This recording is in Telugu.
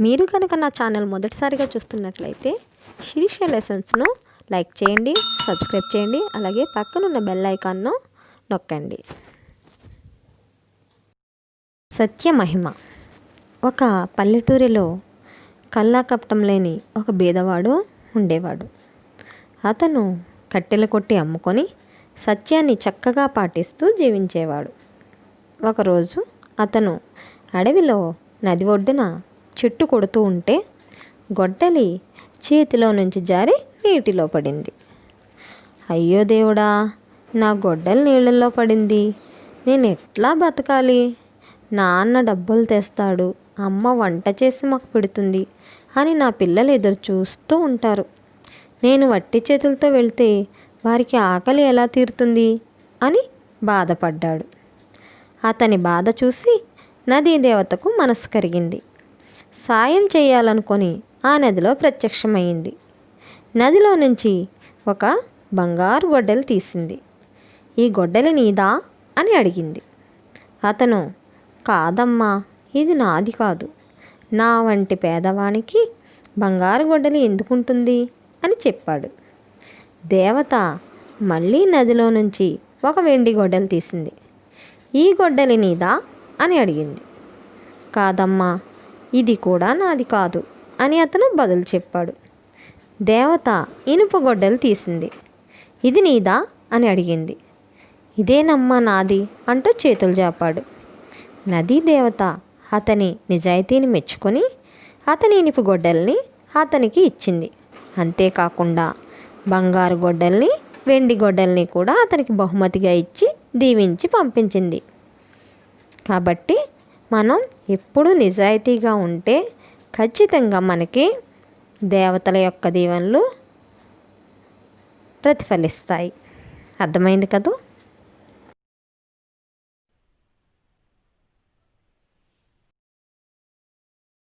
మీరు కనుక నా ఛానల్ మొదటిసారిగా చూస్తున్నట్లయితే శిరీష లెసన్స్ను లైక్ చేయండి, సబ్స్క్రైబ్ చేయండి, అలాగే పక్కనున్న బెల్ ఐకాన్ను నొక్కండి. సత్యమహిమ. ఒక పల్లెటూరిలో కల్లా కపటం లేని ఒక బీదవాడు ఉండేవాడు. అతను కట్టెలు కొట్టి అమ్ముకొని సత్యాన్ని చక్కగా పాటిస్తూ జీవించేవాడు. ఒకరోజు అతను అడవిలో నది ఒడ్డున చెట్టు కొడుతూ ఉంటే గొడ్డలి చేతిలో నుంచి జారి నీటిలో పడింది. అయ్యో దేవుడా, నా గొడ్డలి నీళ్ళల్లో పడింది, నేను ఎట్లా బతకాలి? నాన్న డబ్బులు తెస్తాడు, అమ్మ వంట చేసి మాకు పెడుతుంది అని నా పిల్లలు ఎదురు చూస్తూ ఉంటారు. నేను వట్టి చేతులతో వెళ్తే వారికి ఆకలి ఎలా తీరుతుంది అని బాధపడ్డాడు. అతని బాధ చూసి నదీ దేవతకు మనసు కరిగింది. సాయం చేయాలనుకొని ఆ నదిలో ప్రత్యక్షమైంది. నదిలో నుంచి ఒక బంగారు గొడ్డలి తీసింది. ఈ గొడ్డలి నీదా అని అడిగింది. అతను, కాదమ్మా, ఇది నాది కాదు, నా వంటి పేదవానికి బంగారు గొడ్డలి ఎందుకుంటుంది అని చెప్పాడు. దేవత మళ్ళీ నదిలో నుంచి ఒక వెండి గొడ్డలి తీసింది. ఈ గొడ్డలి నీదా అని అడిగింది. కాదమ్మా, ఇది కూడా నాది కాదు అని అతను బదులు చెప్పాడు. దేవత ఇనుప గొడ్డలి తీసింది. ఇది నీదా అని అడిగింది. ఇదేనమ్మా నాది అంటూ చేతులు జాపాడు. నదీ దేవత అతని నిజాయితీని మెచ్చుకొని అతని ఇనుప గొడ్డల్ని అతనికి ఇచ్చింది. అంతేకాకుండా బంగారు గొడ్డల్ని, వెండి గొడ్డల్ని కూడా అతనికి బహుమతిగా ఇచ్చి దీవించి పంపించింది. కాబట్టి మనం ఎప్పుడూ నిజాయితీగా ఉంటే ఖచ్చితంగా మనకి దేవతల యొక్క దీవెనలు ప్రతిఫలిస్తాయి. అర్థమైంది కదూ?